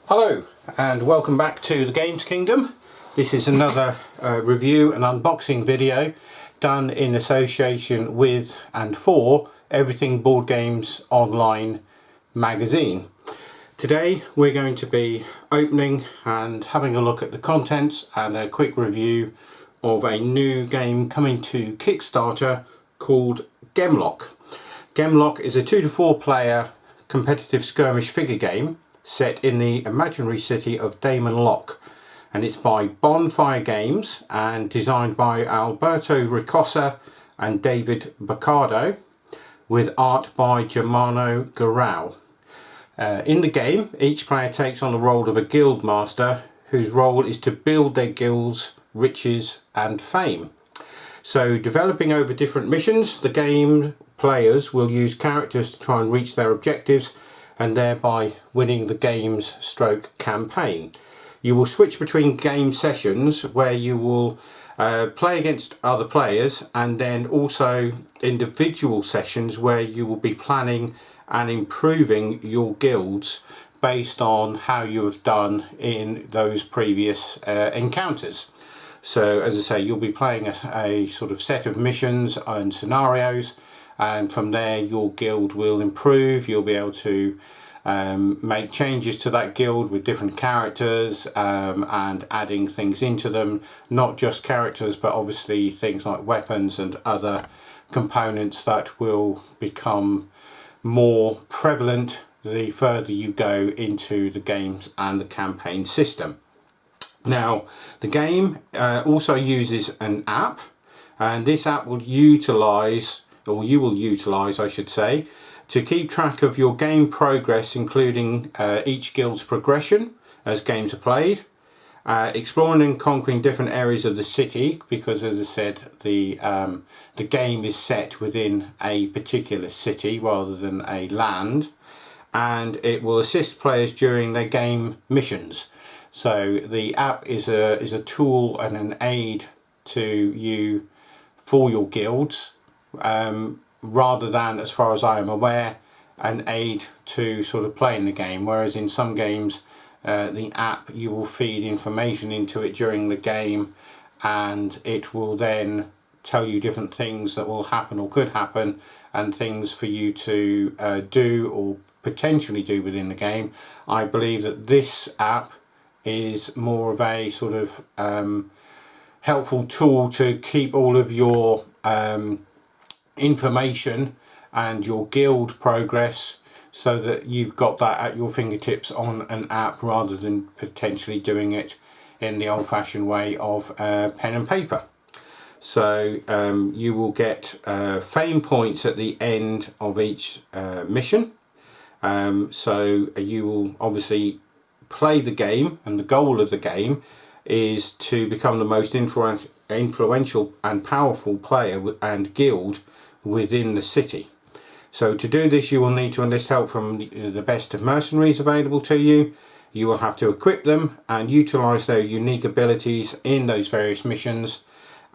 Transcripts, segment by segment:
Hello and welcome back to the Games Kingdom. This is another review and unboxing video done in association with and for Everything Board Games Online magazine. Today we're going to be opening and having a look at the contents and a quick review of a new game coming to Kickstarter called Demloc. Demloc is a 2 to 4 player competitive skirmish figure game set in the imaginary city of Dämonenloch, and it's by Bonfire Games and designed by Alberto Ricossa and David Baccardo, with art by Germano Guerrero. In the game, each player takes on the role of a guild master whose role is to build their guild's riches and fame. So, developing over different missions, the game players will use characters to try and reach their objectives and thereby winning the game's stroke campaign. You will switch between game sessions where you will play against other players, and then also individual sessions where you will be planning and improving your guilds based on how you have done in those previous encounters. So as I say, you'll be playing a sort of set of missions and scenarios, and from there your guild will improve. You'll be able to make changes to that guild with different characters and adding things into them, not just characters but obviously things like weapons and other components that will become more prevalent the further you go into the games and the campaign system. Now, the game also uses an app, and this app will utilize, or you will utilize I should say, to keep track of your game progress, including each guild's progression as games are played, exploring and conquering different areas of the city, because as I said, the game is set within a particular city rather than a land, and it will assist players during their game missions. So the app is a tool and an aid to you for your guilds, rather than, as far as I am aware, an aid to sort of playing the game. Whereas in some games, the app, you will feed information into it during the game, and it will then tell you different things that will happen or could happen, and things for you to do or potentially do within the game. I believe that this app is more of a sort of helpful tool to keep all of your information and your guild progress, so that you've got that at your fingertips on an app rather than potentially doing it in the old-fashioned way of pen and paper. So you will get fame points at the end of each mission. So you will obviously play the game, and the goal of the game is to become the most influential and powerful player and guild within the city. So to do this, you will need to enlist help from the best of mercenaries available to you. You will have to equip them and utilize their unique abilities in those various missions,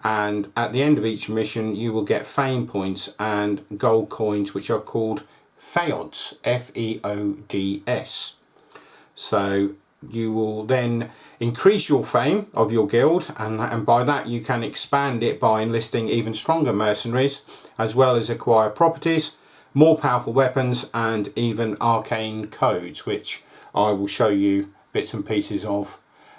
and at the end of each mission you will get fame points and gold coins, which are called feods, F-E-O-D-S. So you will then increase your fame of your guild, and by that you can expand it by enlisting even stronger mercenaries, as well as acquire properties, more powerful weapons, and even arcane codes, which I will show you bits and pieces of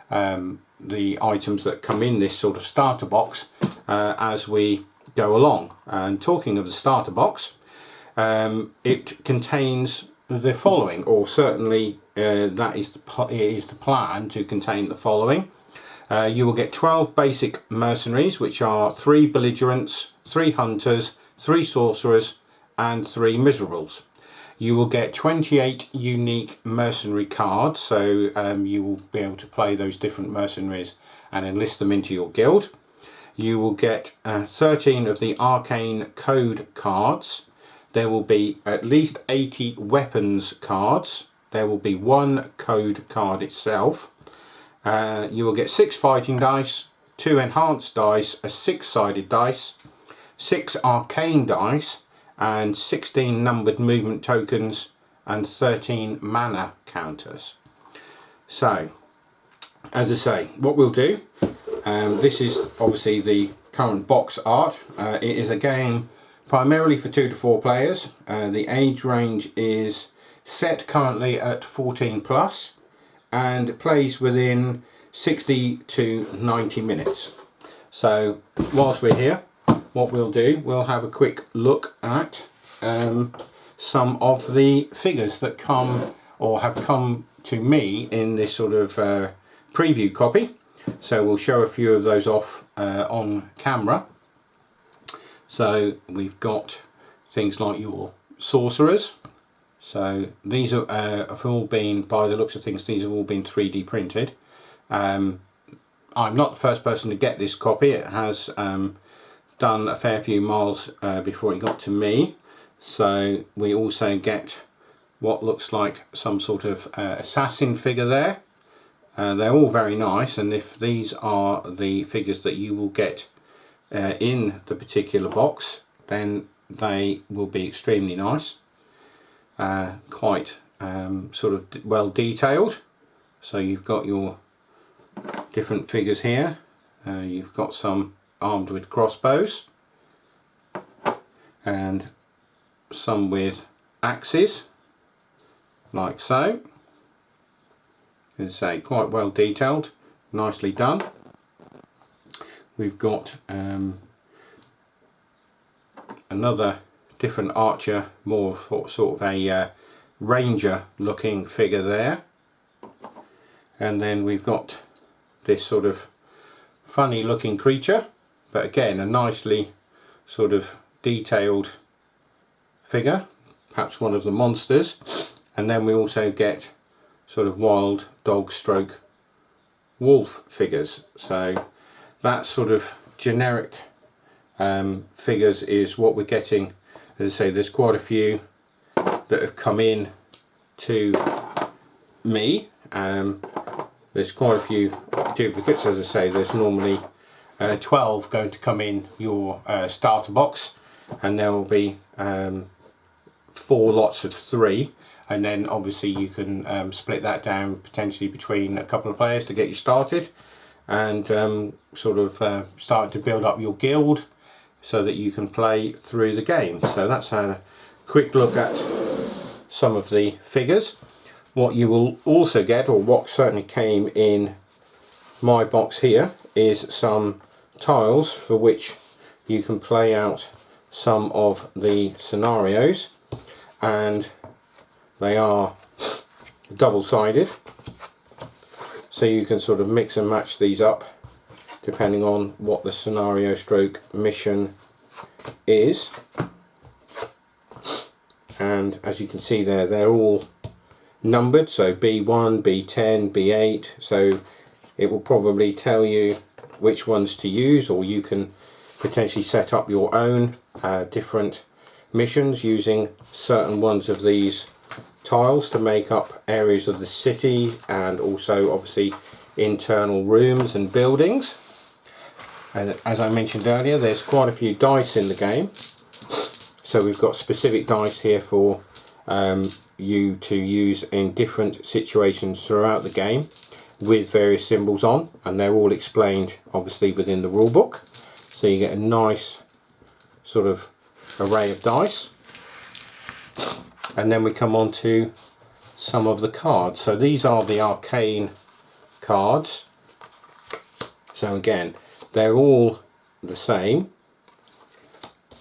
the items that come in this sort of starter box as we go along. And talking of the starter box, it contains the following, or certainly that is the plan to contain the following. You will get 12 basic mercenaries, which are 3 belligerents, 3 hunters, 3 sorcerers, and 3 miserables. You will get 28 unique mercenary cards, so you will be able to play those different mercenaries and enlist them into your guild. You will get 13 of the arcane code cards. There will be at least 80 weapons cards. There will be 1 code card itself. You will get 6 fighting dice, 2 enhanced dice, a 6-sided dice, 6 arcane dice, and 16 numbered movement tokens, and 13 mana counters. So, as I say, what we'll do, this is obviously the current box art. It is a game primarily for 2 to 4 players. The age range is set currently at 14 plus and plays within 60 to 90 minutes. So whilst we're here, what we'll do, we'll have a quick look at some of the figures that come or have come to me in this sort of preview copy. So we'll show a few of those off on camera. So we've got things like your sorcerers. So these are have all been, by the looks of things, these have all been 3D printed. I'm not the first person to get this copy. It has done a fair few miles before it got to me. So we also get what looks like some sort of assassin figure there. They're all very nice, and if these are the figures that you will get in the particular box, then they will be extremely nice. Quite sort of well detailed. So you've got your different figures here. You've got some armed with crossbows and some with axes, like so. As I say, quite well detailed, nicely done. We've got another different archer, more sort of a ranger looking figure there. And then we've got this sort of funny looking creature, but again a nicely sort of detailed figure, perhaps one of the monsters. And then we also get sort of wild dog stroke wolf figures. So that sort of generic figures is what we're getting. As I say, there's quite a few that have come in to me. There's quite a few duplicates. As I say, there's normally 12 going to come in your starter box, and there will be 4 lots of 3, and then obviously you can split that down potentially between a couple of players to get you started, and sort of start to build up your guild so that you can play through the game. So that's a quick look at some of the figures. What you will also get, or what certainly came in my box here, is some tiles for which you can play out some of the scenarios, and they are double-sided, so you can sort of mix and match these up depending on what the scenario stroke mission is. And as you can see there, they're all numbered, so B1, B10, B8, so it will probably tell you which ones to use, or you can potentially set up your own different missions using certain ones of these tiles to make up areas of the city, and also obviously internal rooms and buildings. And as I mentioned earlier, there's quite a few dice in the game, so we've got specific dice here for you to use in different situations throughout the game with various symbols on, and they're all explained obviously within the rule book, so you get a nice sort of array of dice. And then we come on to some of the cards. So these are the arcane cards. So again, they're all the same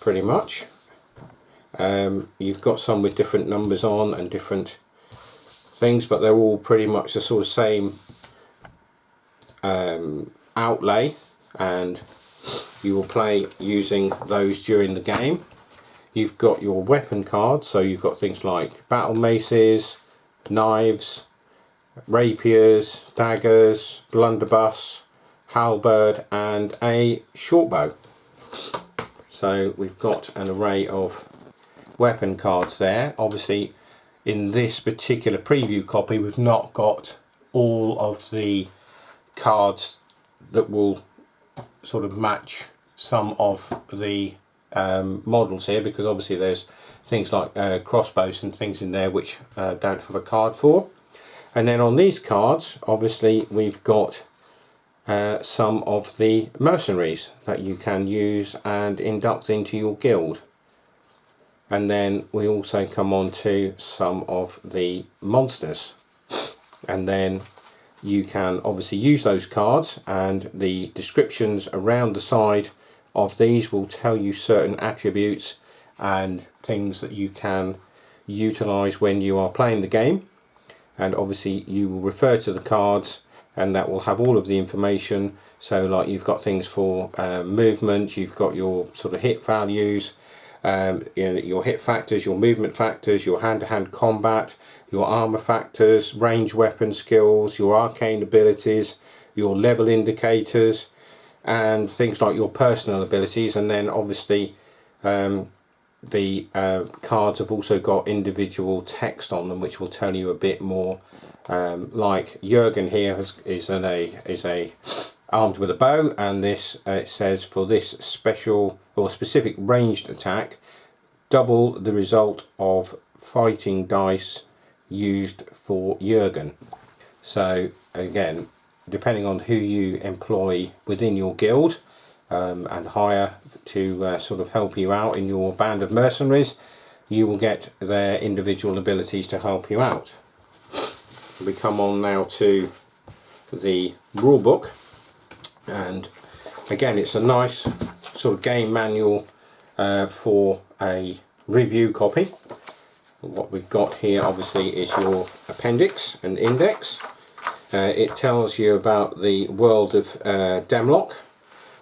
pretty much. You've got some with different numbers on and different things, but they're all pretty much the sort of same outlay, and you will play using those during the game. You've got your weapon cards, so you've got things like battle maces, knives, rapiers, daggers, blunderbuss, halberd, and a short bow. So we've got an array of weapon cards there. Obviously in this particular preview copy we've not got all of the cards that will sort of match some of the models here, because obviously there's things like crossbows and things in there which don't have a card for. And then on these cards, obviously we've got some of the mercenaries that you can use and induct into your guild. And then we also come on to some of the monsters, and then you can obviously use those cards, and the descriptions around the side of these will tell you certain attributes and things that you can utilize when you are playing the game. And obviously you will refer to the cards, and that will have all of the information. So like you've got things for movement, you've got your sort of hit values, your hit factors, your movement factors, your hand-to-hand combat, your armor factors, range weapon skills, your arcane abilities, your level indicators, and things like your personal abilities. And then obviously the cards have also got individual text on them which will tell you a bit more. Like Jürgen here is armed with a bow, and this it says for this special or specific ranged attack, double the result of fighting dice used for Jürgen. So again, depending on who you employ within your guild and hire to sort of help you out in your band of mercenaries, you will get their individual abilities to help you out. We come on now to the rule book, and again it's a nice sort of game manual for a review copy. What we've got here obviously is your appendix and index. It tells you about the world of Demloc,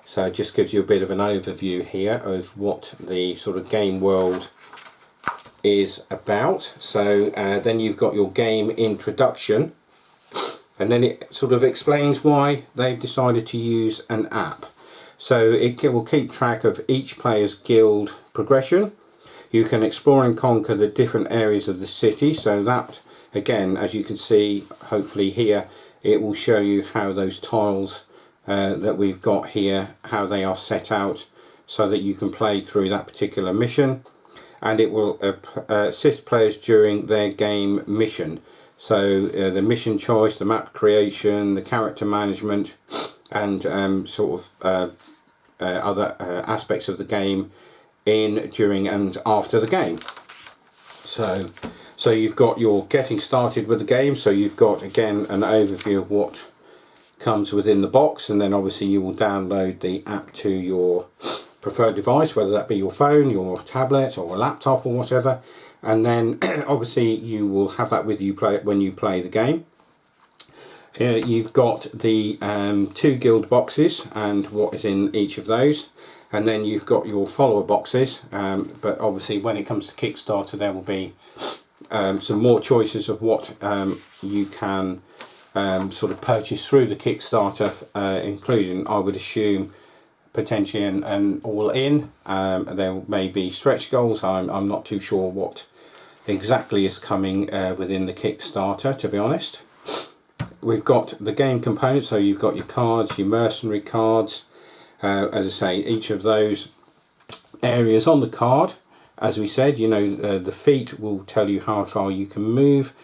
so it just gives you a bit of an overview here of what the sort of game world is about. So then you've got your game introduction, and then it sort of explains why they've decided to use an app. So it will keep track of each player's guild progression. You can explore and conquer the different areas of the city, so that again, as you can see hopefully here, it will show you how those tiles that we've got here, how they are set out so that you can play through that particular mission. And it will assist players during their game mission. So the mission choice, the map creation, the character management, and sort of other aspects of the game in, during and after the game. So you've got your getting started with the game, so you've got again an overview of what comes within the box, and then obviously you will download the app to your preferred device, whether that be your phone, your tablet or a laptop or whatever, and then obviously you will have that with you when you play the game. You've got the 2 guild boxes and what is in each of those, and then you've got your follower boxes, but obviously when it comes to Kickstarter there will be some more choices of what you can sort of purchase through the Kickstarter, including, I would assume, potentially an all-in. There may be stretch goals. I'm not too sure what exactly is coming within the Kickstarter, to be honest. We've got the game components, so you've got your cards, your mercenary cards. As I say, each of those areas on the card, as we said, you know, the feat will tell you how far you can move.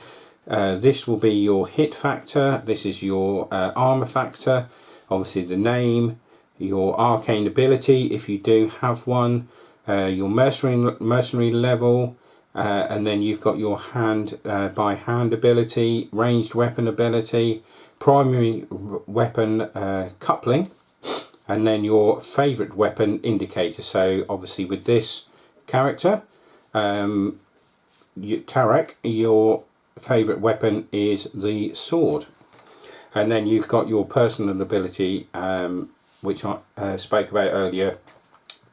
This will be your hit factor. This is your armor factor. Obviously the name, your arcane ability if you do have one, your mercenary level, and then you've got your hand by hand ability, ranged weapon ability, primary weapon coupling, and then your favorite weapon indicator. So obviously with this character, Tarek, your favorite weapon is the sword. And then you've got your personal ability, which I spoke about earlier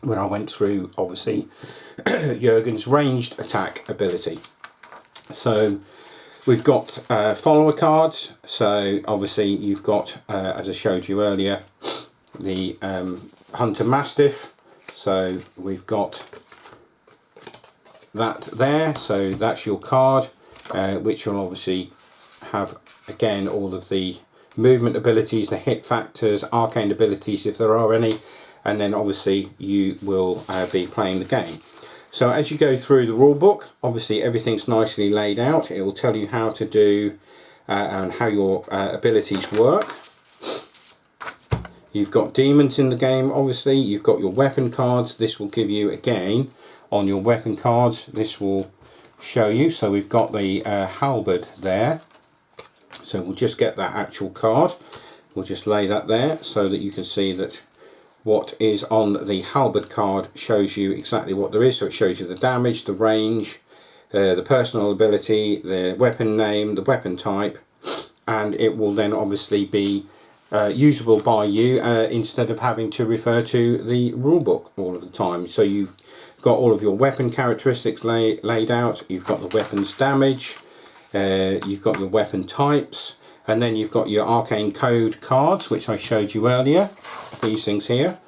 when I went through obviously Jürgen's ranged attack ability. So we've got follower cards. So obviously you've got, as I showed you earlier, the Hunter Mastiff. So we've got that there. So that's your card, which will obviously have again all of the movement abilities, the hit factors, arcane abilities if there are any, and then obviously you will be playing the game. So as you go through the rule book, obviously everything's nicely laid out. It will tell you how to do and how your abilities work. You've got demons in the game, obviously. You've got your weapon cards. This will give you, again, on your weapon cards, this will show you. So we've got the halberd there. So we'll just get that actual card. We'll just lay that there so that you can see that what is on the halberd card shows you exactly what there is. So it shows you the damage, the range, the personal ability, the weapon name, the weapon type, and it will then obviously be usable by you instead of having to refer to the rulebook all of the time. So you've got all of your weapon characteristics laid out. You've got the weapon's damage, you've got your weapon types, and then you've got your arcane code cards, which I showed you earlier, these things here.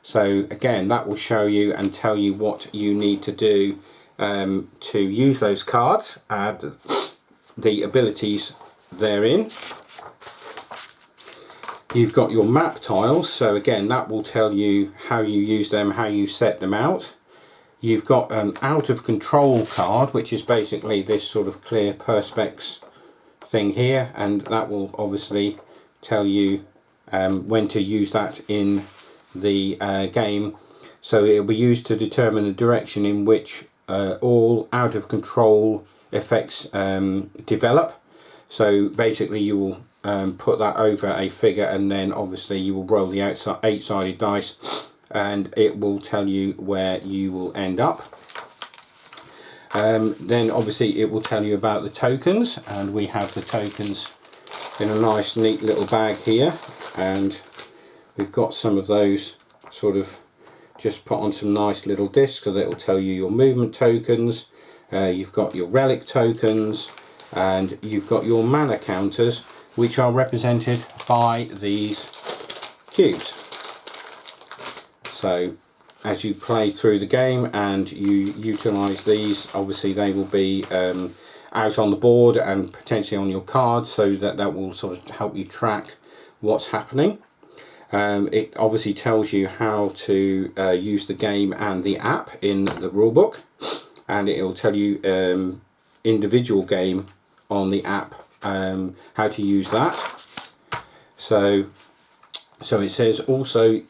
So again, that will show you and tell you what you need to do to use those cards and the abilities therein. You've got your map tiles, so again that will tell you how you use them, how you set them out. You've got an out of control card, which is basically this sort of clear perspex thing here, and that will obviously tell you when to use that in the game. So it will be used to determine the direction in which all out of control effects develop. So basically you will put that over a figure, and then obviously you will roll the 8-sided dice, and it will tell you where you will end up. Then obviously it will tell you about the tokens, and we have the tokens in a nice neat little bag here, and we've got some of those sort of just put on some nice little discs, so that will tell you your movement tokens. You've got your relic tokens, and you've got your mana counters, which are represented by these cubes. So as you play through the game and you utilize these, obviously they will be out on the board and potentially on your card, so that will sort of help you track what's happening. It obviously tells you how to use the game and the app in the rulebook, and it will tell you individual game on the app, how to use that. So it says also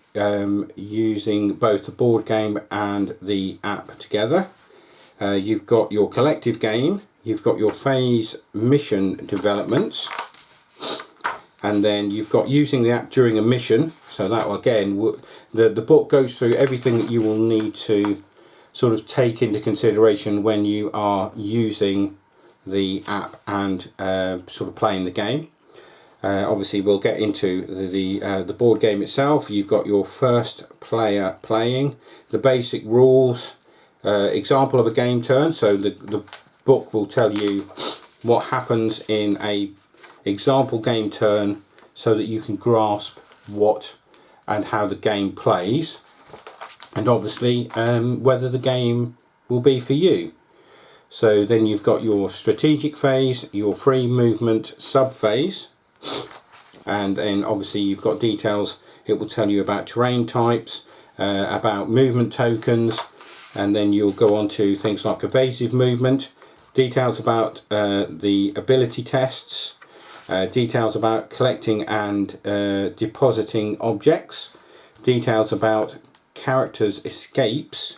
using both the board game and the app together. You've got your collective game, you've got your phase mission developments, and then you've got using the app during a mission. So that again, the book goes through everything that you will need to sort of take into consideration when you are using the app and sort of playing the game. Obviously we'll get into the board game itself. You've got your first player playing, the basic rules, example of a game turn. So the book will tell you what happens in a example game turn, so that you can grasp what and how the game plays, and obviously whether the game will be for you. So then you've got your strategic phase, your free movement sub phase, and then obviously you've got details. It will tell you about terrain types, about movement tokens, and then you'll go on to things like evasive movement, details about the ability tests, details about collecting and depositing objects, details about characters' escapes,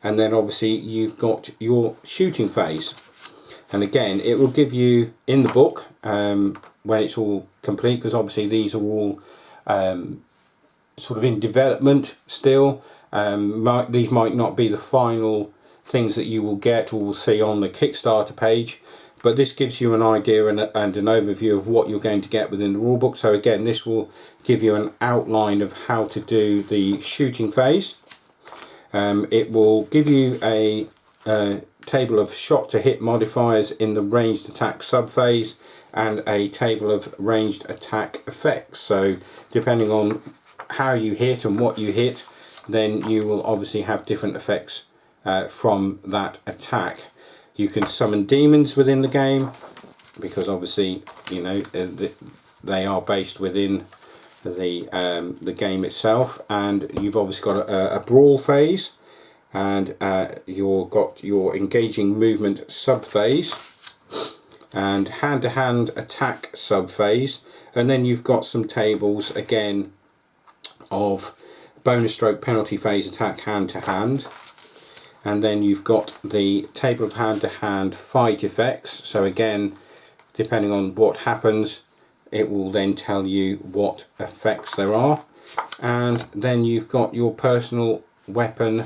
and then obviously you've got your shooting phase. And again, it will give you in the book when it's all complete, because obviously these are all sort of in development still. These might not be the final things that you will get or will see on the Kickstarter page, but this gives you an idea and an overview of what you're going to get within the rulebook. So again, this will give you an outline of how to do the shooting phase. It will give you a table of shot to hit modifiers in the ranged attack subphase, and a table of ranged attack effects. So depending on how you hit and what you hit, then you will obviously have different effects from that attack. You can summon demons within the game, because obviously, you know, they are based within the game itself. And you've obviously got a brawl phase, and you've got your engaging movement sub phase, and hand-to-hand attack subphase, and then you've got some tables again of bonus stroke penalty phase attack hand-to-hand, and then you've got the table of hand-to-hand fight effects. So again, depending on what happens, it will then tell you what effects there are. And then you've got your personal weapon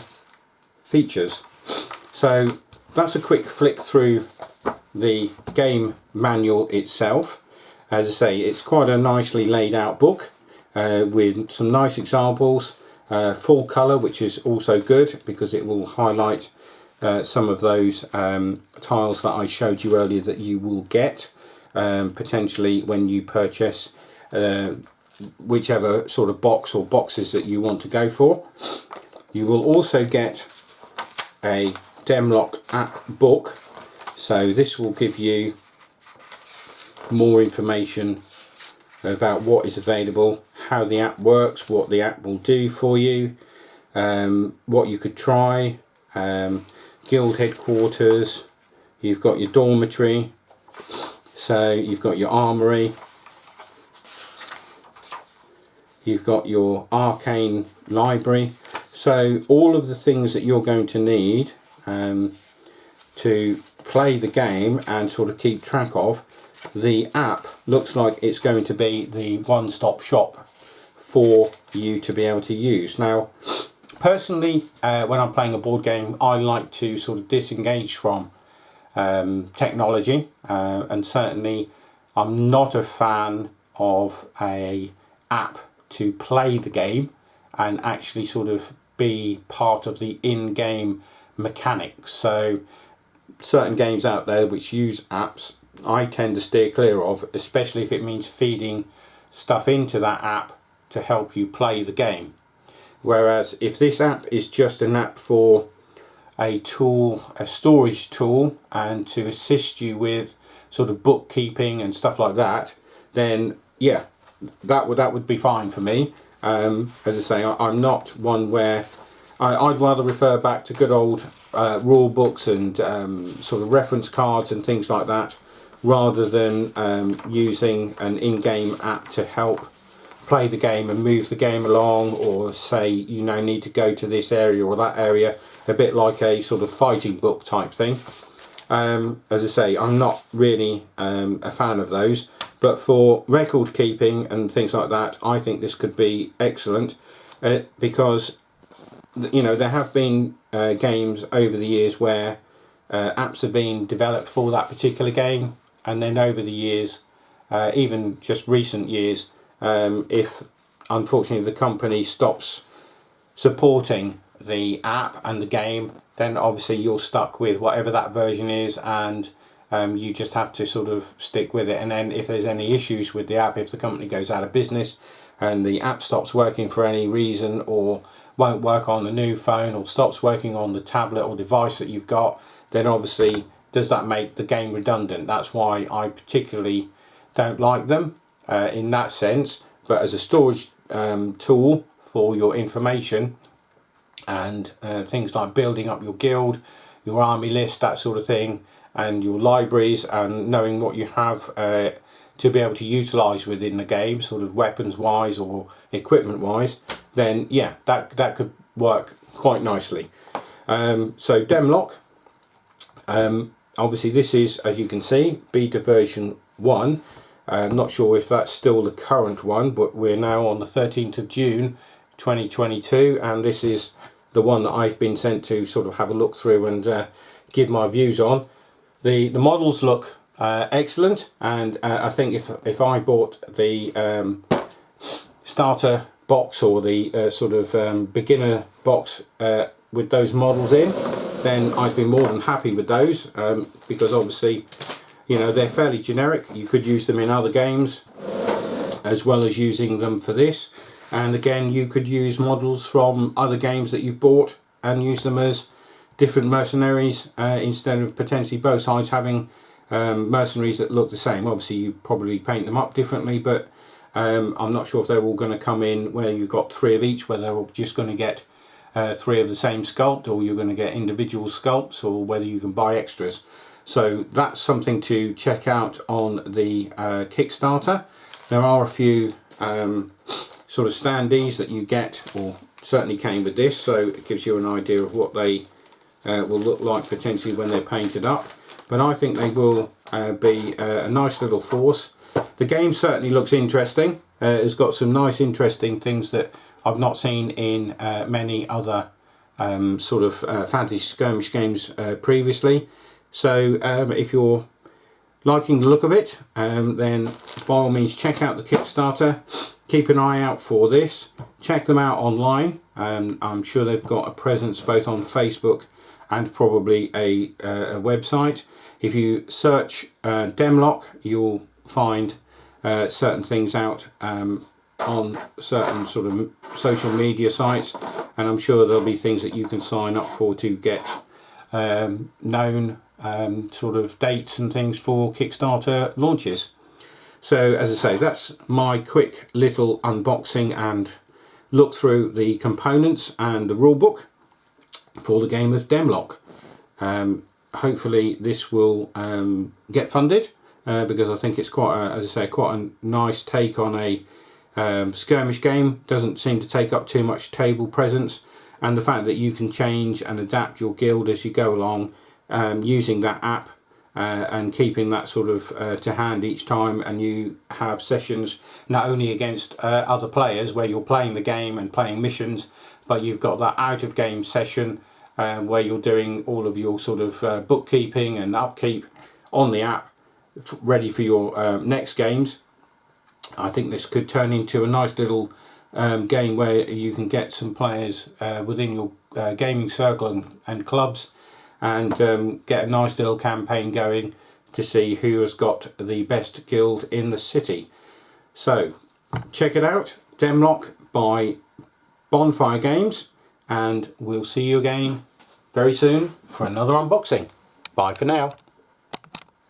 features. So that's a quick flick through the game manual itself. As I say, it's quite a nicely laid out book with some nice examples, full colour, which is also good because it will highlight some of those tiles that I showed you earlier that you will get potentially when you purchase whichever sort of box or boxes that you want to go for. You will also get a Demloc app book, so this will give you more information about what is available, how the app works, what the app will do for you, what you could try, guild headquarters, you've got your dormitory, so you've got your armory, you've got your arcane library. So all of the things that you're going to need to play the game and sort of keep track of, the app looks like it's going to be the one-stop shop for you to be able to use. Now, personally, when I'm playing a board game, I like to sort of disengage from technology, and certainly I'm not a fan of a app to play the game and actually sort of be part of the in-game mechanics. So certain games out there which use apps, I tend to steer clear of, especially if it means feeding stuff into that app to help you play the game. Whereas if this app is just an app for a tool, a storage tool, and to assist you with sort of bookkeeping and stuff like that, then yeah, that would be fine for me. As I say, I'm not one where I'd rather refer back to good old rule books and sort of reference cards and things like that, rather than using an in-game app to help play the game and move the game along, or say you now need to go to this area or that area, a bit like a sort of fighting book type thing. As I say, I'm not really a fan of those, but for record keeping and things like that, I think this could be excellent, because you know, there have been games over the years where apps have been developed for that particular game, and then over the years, even just recent years, if unfortunately the company stops supporting the app and the game, then obviously you're stuck with whatever that version is, and you just have to sort of stick with it. And then if there's any issues with the app, if the company goes out of business and the app stops working for any reason, or won't work on the new phone, or stops working on the tablet or device that you've got, then obviously does that make the game redundant. That's why I particularly don't like them in that sense. But as a storage tool for your information and things like building up your guild, your army list, that sort of thing, and your libraries, and knowing what you have to be able to utilize within the game, sort of weapons wise or equipment wise, then yeah, that could work quite nicely. So Demloc, obviously this is, as you can see, beta version 1. I'm not sure if that's still the current one, but we're now on the 13th of June 2022, and this is the one that I've been sent to sort of have a look through and give my views on. The models look excellent, and I think if I bought the starter box or the sort of beginner box with those models in, then I'd be more than happy with those, because obviously, you know, they're fairly generic. You could use them in other games as well as using them for this, and again you could use models from other games that you've bought and use them as different mercenaries, instead of potentially both sides having mercenaries that look the same. Obviously you probably paint them up differently, but I'm not sure if they're all going to come in where you've got 3 of each, whether they're just going to get 3 of the same sculpt, or you're going to get individual sculpts, or whether you can buy extras. So that's something to check out on the Kickstarter. There are a few sort of standees that you get, or certainly came with this, so it gives you an idea of what they will look like potentially when they're painted up. But I think they will be a nice little force. The game certainly looks interesting. It's got some nice interesting things that I've not seen in many other sort of fantasy skirmish games previously. So if you're liking the look of it, then by all means check out the Kickstarter. Keep an eye out for this. Check them out online. I'm sure they've got a presence both on Facebook and probably a website. If you search Demloc, you'll find certain things out on certain sort of social media sites, and I'm sure there'll be things that you can sign up for to get known sort of dates and things for Kickstarter launches. So as I say, that's my quick little unboxing and look through the components and the rulebook for the game of Demloc. Hopefully this will get funded because I think it's quite a, as I say, quite a nice take on a skirmish game. Doesn't seem to take up too much table presence, and the fact that you can change and adapt your guild as you go along using that app and keeping that sort of to hand each time, and you have sessions not only against other players where you're playing the game and playing missions, but you've got that out of game session where you're doing all of your sort of bookkeeping and upkeep on the app ready for your next games. I think this could turn into a nice little game where you can get some players within your gaming circle and clubs, and get a nice little campaign going to see who has got the best guild in the city. So check it out, Demloc by Bonfire Games, and we'll see you again very soon for another unboxing. Bye for now.